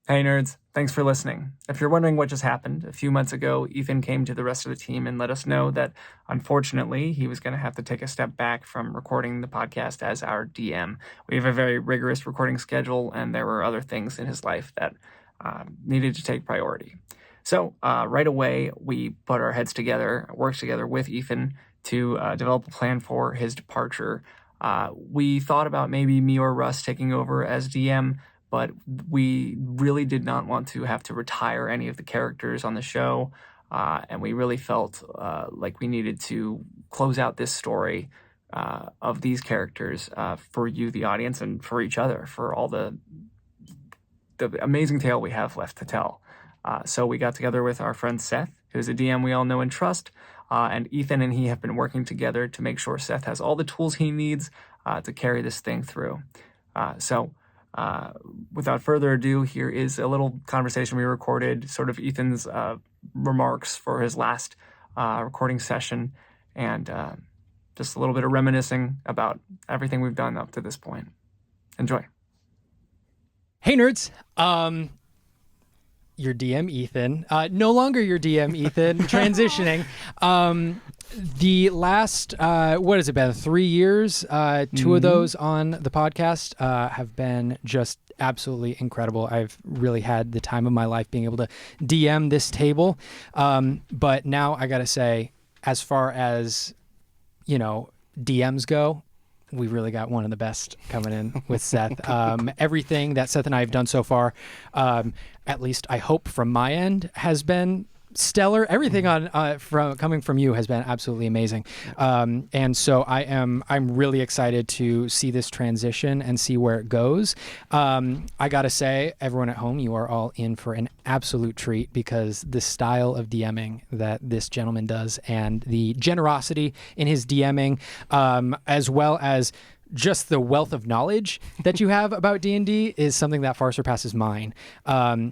Hey nerds, thanks for listening. If you're wondering what just happened, a few months ago, Ethan came to the rest of the team and let us know that unfortunately he was going to have to take a step back from recording the podcast as our DM. We have a very rigorous recording schedule, and there were other things in his life that needed to take priority. So right away, we put our heads together, worked together with Ethan to develop a plan for his departure. We thought about maybe me or Russ taking over as DM, but we really did not want to have to retire any of the characters on the show, and we really felt like we needed to close out this story of these characters for you, the audience, and for each other, for all the amazing tale we have left to tell. So we got together with our friend Seth, who's a DM we all know and trust, and Ethan and he have been working together to make sure Seth has all the tools he needs to carry this thing through. Without further ado, here is a little conversation we recorded, sort of Ethan's remarks for his last recording session, and just a little bit of reminiscing about everything we've done up to this point. Enjoy. Hey, nerds. Your DM, Ethan. No longer your DM, Ethan. Transitioning. The last, what has it been, 3 years? Two of those on the podcast have been just absolutely incredible. I've really had the time of my life being able to DM this table. But now I got to say, as far as, DMs go, we really got one of the best coming in with Seth. Everything that Seth and I have done so far, at least I hope from my end, has been stellar. Everything coming from you has been absolutely amazing. And so I'm really excited to see this transition and see where it goes. I gotta say, everyone at home, you are all in for an absolute treat, because the style of DMing that this gentleman does and the generosity in his DMing, as well as just the wealth of knowledge that you have about D&D is something that far surpasses mine.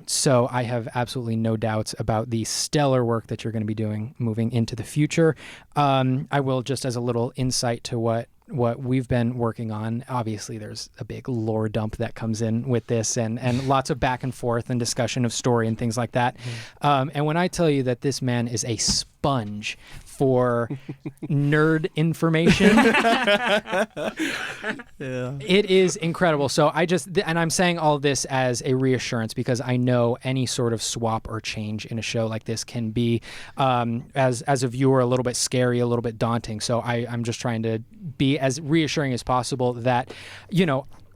So I have absolutely no doubts about the stellar work that you're going to be doing moving into the future. I will, just as a little insight to what we've been working on, obviously there's a big lore dump that comes in with this, and lots of back and forth and discussion of story and things like that. And when I tell you that this man is a sponge for nerd information, it is incredible. So and I'm saying all this as a reassurance, because I know any sort of swap or change in a show like this can be, as a viewer, a little bit scary, a little bit daunting. So I'm just trying to be as reassuring as possible that,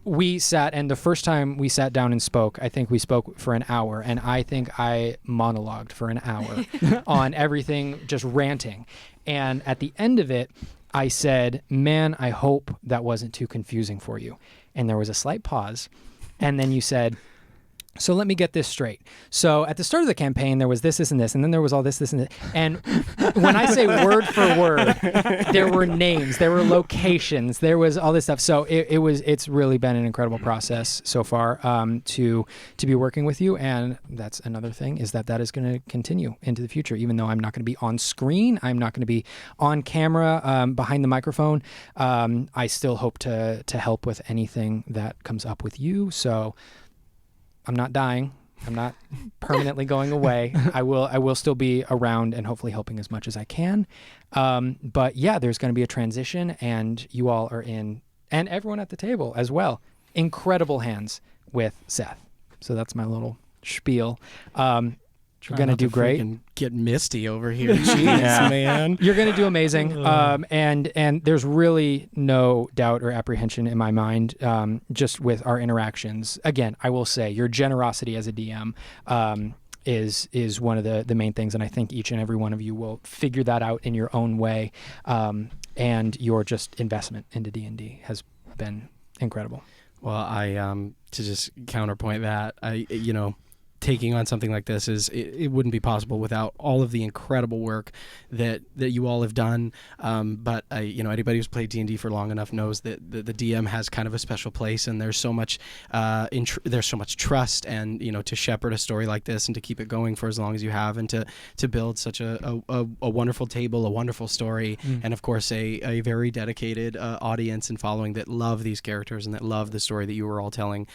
we sat, and the first time we sat down and spoke, I think we spoke for an hour, and I think I monologued for an hour on everything, just ranting. And at the end of it, I said, man, I hope that wasn't too confusing for you. And there was a slight pause. And then you said, so let me get this straight. So at the start of the campaign, there was this, and this, and then there was all this, and this. And when I say word for word, there were names, there were locations, there was all this stuff. So it's really been an incredible process so far to be working with you. And that's another thing, is that is going to continue into the future. Even though I'm not going to be on screen, I'm not going to be on camera behind the microphone, I still hope to help with anything that comes up with you. So I'm not dying. I'm not permanently going away. I will still be around and hopefully helping as much as I can. But yeah, there's going to be a transition, and you all are in, and everyone at the table as well, incredible hands with Seth. So that's my little spiel. You're going to do great. Get misty over here. Jeez, man. You're going to do amazing. And there's really no doubt or apprehension in my mind, just with our interactions. Again, I will say your generosity as a DM is one of the main things. And I think each and every one of you will figure that out in your own way. And your just investment into D&D has been incredible. Well, to just counterpoint that, taking on something like this it wouldn't be possible without all of the incredible work that you all have done. But anybody who's played D&D for long enough knows that the DM has kind of a special place, and there's so much there's so much trust, and to shepherd a story like this and to keep it going for as long as you have, and to build such a wonderful table, a wonderful story, and of course a very dedicated audience and following that love these characters and that love the story that you were all telling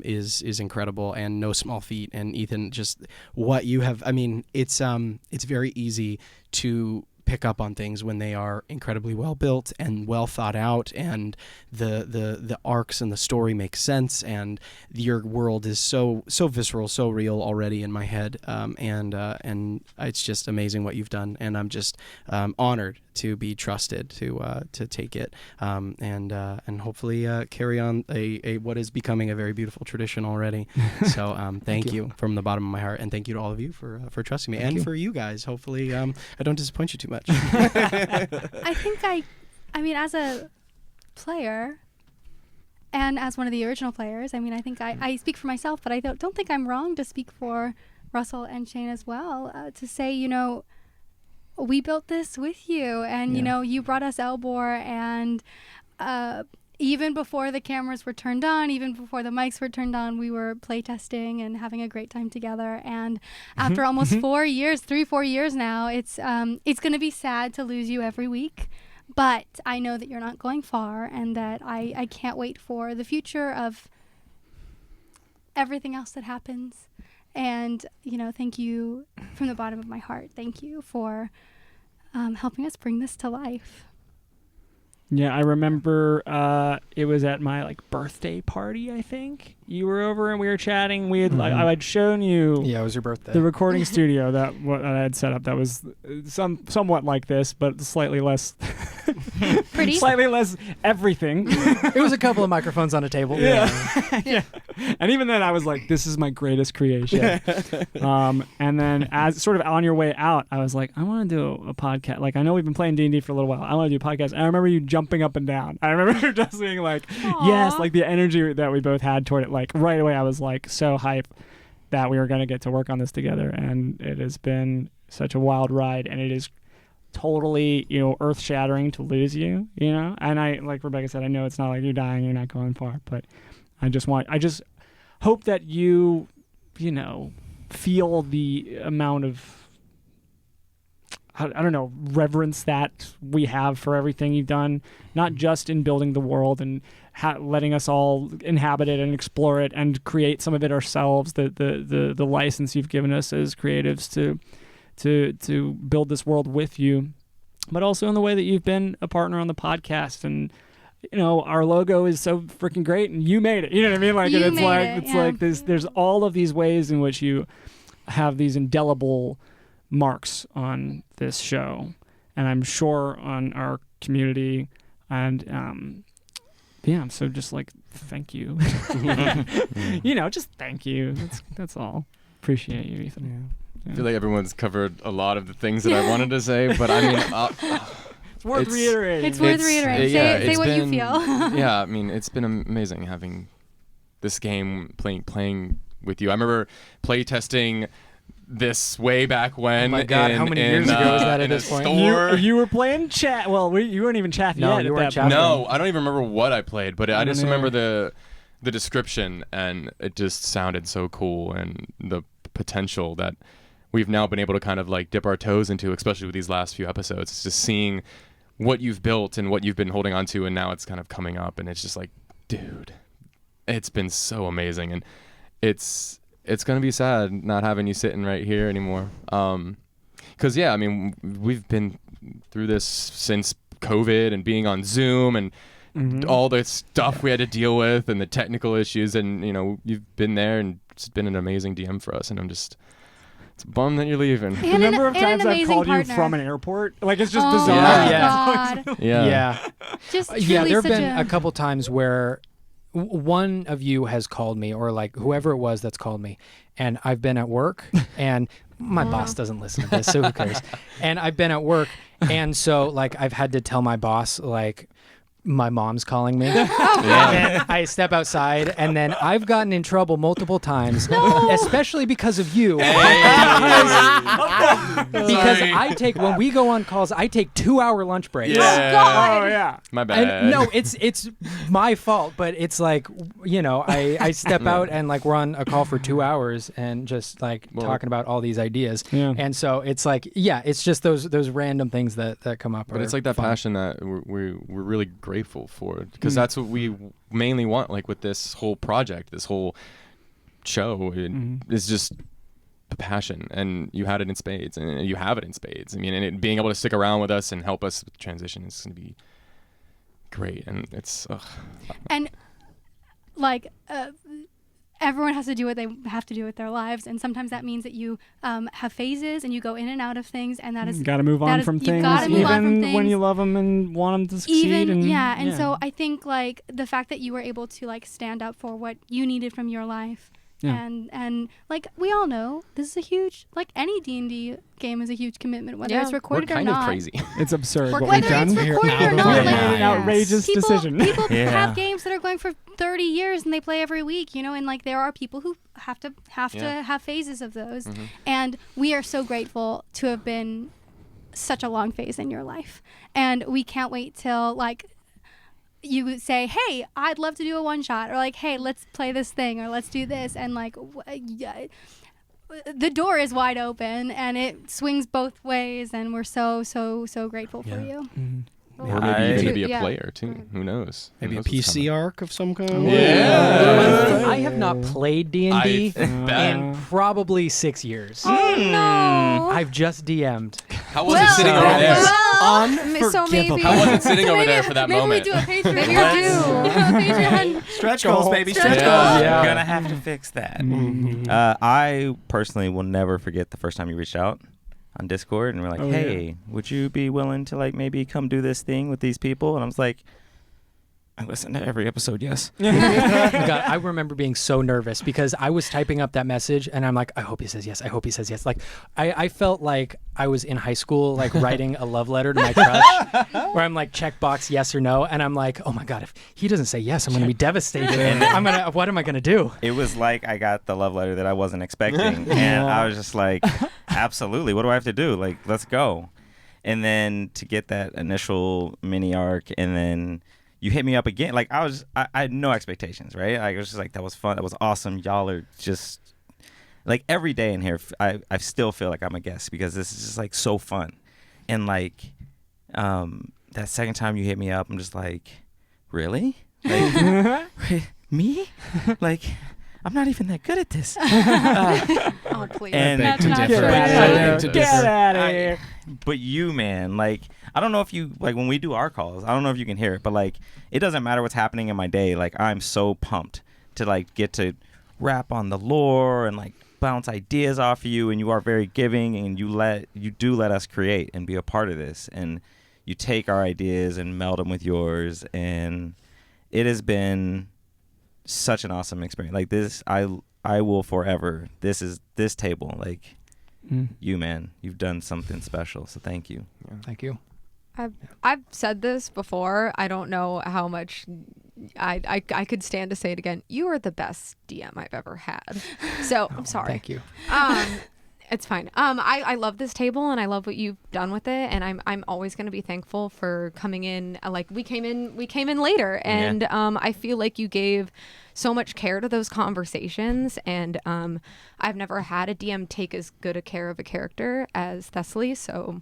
is incredible, and no small feat. And Ethan, just what you have, I mean, it's very easy to pick up on things when they are incredibly well built and well thought out, and the arcs and the story make sense, and your world is so visceral, so real already in my head, and it's just amazing what you've done, and I'm just honored to be trusted to take it and hopefully carry on a what is becoming a very beautiful tradition already. So thank you from the bottom of my heart, and thank you to all of you for trusting me, and for you guys. Hopefully I don't disappoint you too much. I think I mean, as a player and as one of the original players, I mean, I think I speak for myself, but I don't think I'm wrong to speak for Russell and Shane as well, to say, we built this with you, and you brought us Elbor, and even before the cameras were turned on, even before the mics were turned on, we were playtesting and having a great time together. And after almost 4 years, 4 years now, it's going to be sad to lose you every week. But I know that you're not going far, and that I can't wait for the future of everything else that happens. And, thank you from the bottom of my heart. Thank you for helping us bring this to life. Yeah, I remember it was at my birthday party, I think. You were over and we were chatting. We had I had shown you Yeah, it was your birthday. the recording studio that what I had set up that was somewhat like this, but slightly less Pretty. slightly less everything. It was a couple of microphones on a table. Yeah. And even then I was like, this is my greatest creation. And then as sort of on your way out, I was like, I want to do a podcast. Like, I know we've been playing D&D for a little while. I want to do a podcast. And I remember you jumping up and down. I remember just being like, yes, like the energy that we both had toward it. Like right away, I was like so hyped that we were going to get to work on this together. And it has been such a wild ride. And it is totally, earth shattering to lose you, And I, like Rebecca said, I know it's not like you're dying, you're not going far, but I just hope that you feel the amount of, I don't know, reverence that we have for everything you've done, not just in building the world and letting us all inhabit it and explore it and create some of it ourselves, the license you've given us as creatives to build this world with you, but also in the way that you've been a partner on the podcast. And our logo is so freaking great, and you made it. You know what I mean? Like, like there's all of these ways in which you have these indelible marks on this show, and I'm sure on our community. And so just thank you. Just thank you. That's all. Appreciate you, Ethan. I feel like everyone's covered a lot of the things that I wanted to say, but I mean, it's worth reiterating. It's worth reiterating. Say what you feel. Yeah, I mean, it's been amazing having this game, playing with you. I remember play testing this way back when. Oh my God, how many years ago was that at this point? You were playing chat. Well, you weren't even chatting yet. You weren't chatting. No, I don't even remember what I played, but I just remember the description, and it just sounded so cool, and the potential that we've now been able to kind of dip our toes into, especially with these last few episodes. It's just seeing what you've built and what you've been holding on to, and now it's kind of coming up, and it's just like, dude, it's been so amazing, and it's going to be sad not having you sitting right here anymore. Because, I mean, we've been through this since COVID and being on Zoom and all the stuff we had to deal with and the technical issues, and, you've been there, and it's been an amazing DM for us, and it's bummed that you're leaving. The number of times I've called you from an airport, it's just bizarre. God. Yeah. Just there have been a couple times where one of you has called me, or whoever it was that's called me, and I've been at work, and my boss doesn't listen to this, so who cares? And I've been at work, and so I've had to tell my boss my mom's calling me. Yeah. And I step outside, and then I've gotten in trouble multiple times, especially because of you. Because I take, when we go on calls, I take 2-hour lunch breaks. Oh yeah. My bad. And no, it's my fault, but it's like, you know, I step out and like we're on a call for 2 hours and just like talking about all these ideas. Yeah. And so it's like, yeah, it's just those random things that come up. But it's like that passion that we're really grateful for, because that's what we mainly want, like with this whole project, this whole show. It's just the passion, and you had it in spades, and you have it in spades. I mean, and being able to stick around with us and help us with the transition is going to be great. And it's And like everyone has to do what they have to do with their lives, and sometimes that means that you have phases and you go in and out of things, and that is You got to move on from things, even when you love them and want them to succeed. And so I think like the fact that you were able to like stand up for what you needed from your life. Yeah. And like we all know, this is a huge, like any D&D game is a huge commitment, whether it's we're recorded or kind not. of crazy. It's absurd what Whether we've done. it's recorded or not, We like, made an outrageous decision. People have games that are going for 30 years and they play every week, you know, and like there are people who have to have phases of those. And we are so grateful to have been such a long phase in your life. And we can't wait till like you say, hey, I'd love to do a one shot, or like, hey, let's play this thing, or let's do this. And like, the door is wide open and it swings both ways. And we're so grateful for you. Or maybe you're going to be a player too. Who knows? Maybe a PC arc of some kind. Yeah. I have not played D&D I in probably 6 years. Oh no! I've just DM'd. How was it sitting over there? So maybe. How was it sitting over there for that maybe moment? we do a Patreon. Maybe you're due. Patreon. Stretch goals, baby. Stretch goals. Yeah. We're gonna have to fix that. I personally will never forget the first time you reached out on Discord and we're like, hey, would you be willing to like maybe come do this thing with these people? And I was like, I listen to every episode, yes. Oh my God, I remember being so nervous because I was typing up that message and I'm like, I hope he says yes. I hope he says yes. Like, I felt like I was in high school, like writing a love letter to my crush, where I'm like, checkbox yes or no, and I'm like, oh my God, if he doesn't say yes, I'm gonna be devastated. And what am I gonna do? It was like I got the love letter that I wasn't expecting, and I was just like, absolutely. What do I have to do? Like, let's go. And then to get that initial mini arc, and then you hit me up again. Like I had no expectations, right? Like, it was just like, that was fun. That was awesome. Y'all are just like every day in here. I still feel like I'm a guest because this is just like so fun. And like that second time you hit me up, I'm just like, really? Like, me? Like, I'm not even that good at this. Oh please! And That's not Get true. out of here. But you, man, like, I don't know if you, like, when we do our calls, I don't know if you can hear it, but, like, it doesn't matter what's happening in my day. Like, I'm so pumped to, like, get to rap on the lore and, like, bounce ideas off of you, and you are very giving, and you do let us create and be a part of this, and you take our ideas and meld them with yours, and it has been such an awesome experience. Like, this, I will forever, this table, like, you, man, you've done something special, so thank you. Thank you. I've said this before. I don't know how much I could stand to say it again. You are the best DM I've ever had. So I'm sorry. Thank you. It's fine. I love this table and I love what you've done with it, and I'm always going to be thankful for coming in. Like we came in later, and I feel like you gave so much care to those conversations, and I've never had a DM take as good a care of a character as Thessaly, so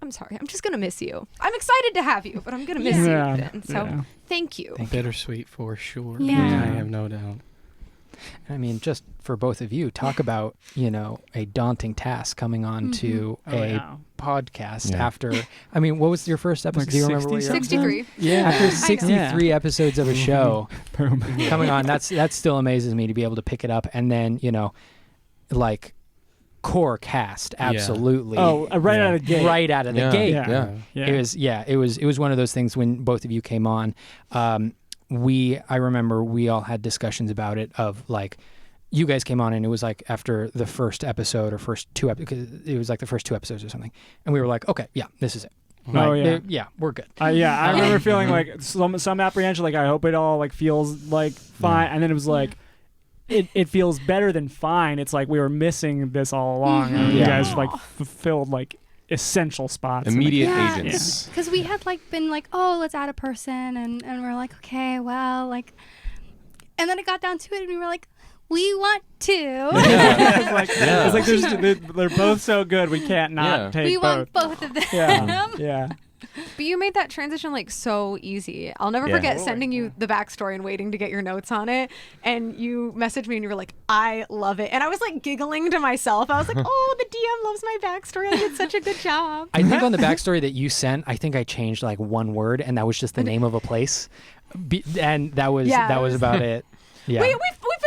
I'm sorry. I'm just going to miss you. I'm excited to have you, but I'm going to miss you. Then. So thank you. Bittersweet for sure. Yeah. I have no doubt. I mean, just for both of you, talk about, a daunting task coming on to a podcast after, I mean, what was your first episode? Like Do you remember what 63. Yeah. After 63 episodes of a show coming on, that still amazes me to be able to pick it up. And then, like core cast, absolutely. Oh, right out of the gate. Right out of the gate. Yeah. It was one of those things when both of you came on. I remember we all had discussions about it of like, you guys came on and it was like after the first episode or first two because it was like the first two episodes or something. And we were like, okay, yeah, this is it. Oh, yeah. Yeah, we're good. Yeah, I remember feeling like some apprehension, like I hope it all like feels like fine, and then it was like it feels better than fine. It's like we were missing this all along, and you guys like fulfilled like essential spots. Immediate Yeah. agents. Because we had like been like, oh, let's add a person, and we're like, okay, well, like, and then it got down to it, and we were like, we want to. It's like they're both so good, we can't not take we both. want both of them. Yeah. But you made that transition like so easy. I'll never forget sending you the backstory and waiting to get your notes on it. And you messaged me and you were like, I love it. And I was like giggling to myself. I was like, oh, the DM loves my backstory. I did such a good job. I think on the backstory that you sent, I think I changed like one word, and that was just the name of a place, and that was about it. Yeah. We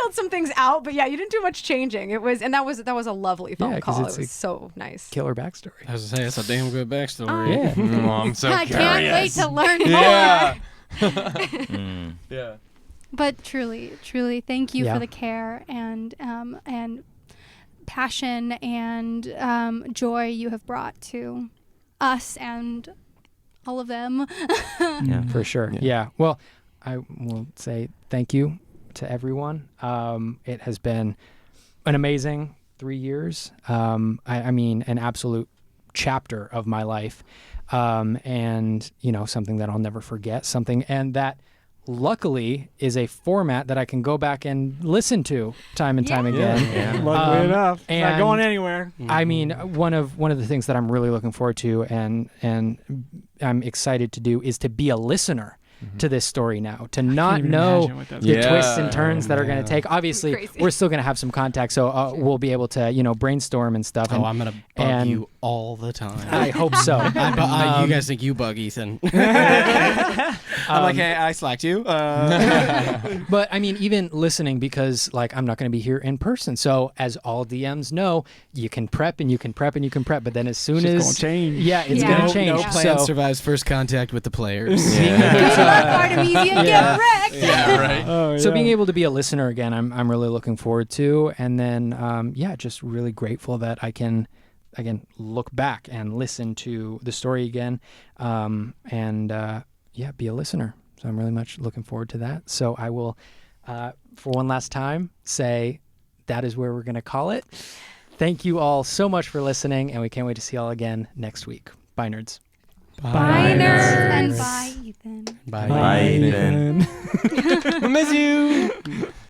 filled some things out, but yeah, you didn't do much changing. It was, and that was a lovely phone 'cause call. it's It was so nice. Killer backstory. I was gonna say, it's a damn good backstory. Yeah. Oh, I'm so I curious. can't wait to learn more. Yeah. But truly, thank you Yeah. for the care and passion and joy you have brought to us and all of them. For sure. Yeah. Well, I will say thank you to everyone. It has been an amazing 3 years. I mean, an absolute chapter of my life. And, something that I'll never forget, and that luckily is a format that I can go back and listen to time and time again. Luckily enough, it's not and going anywhere. I mean, one of the things that I'm really looking forward to and I'm excited to do is to be a listener to this story now, to not know the twists and turns that are going to take. Obviously, Crazy. we're still going to have some contact, so we'll be able to, brainstorm and stuff. Oh, I'm gonna bug you all the time. I hope so. you guys think you bug Ethan. I'm like, hey, I slacked you. But I mean, even listening, because like I'm not going to be here in person. So as all DMs know, you can prep and you can prep and you can prep, but then as soon It's as gonna change. yeah, it's Yeah. going to change. No plan So survives first contact with the players. Good luck, Artemisia. Get wrecked. Yeah, right. Oh, So yeah. being able to be a listener again, I'm really looking forward to, and then just really grateful that I can again look back and listen to the story again, be a listener. So I'm really much looking forward to that. So I will, for one last time, say that is where we're going to call it. Thank you all so much for listening, and we can't wait to see you all again next week. Bye, nerds. Bye, nerds. And bye, Ethan. Bye. Bye, Ethan. I miss you.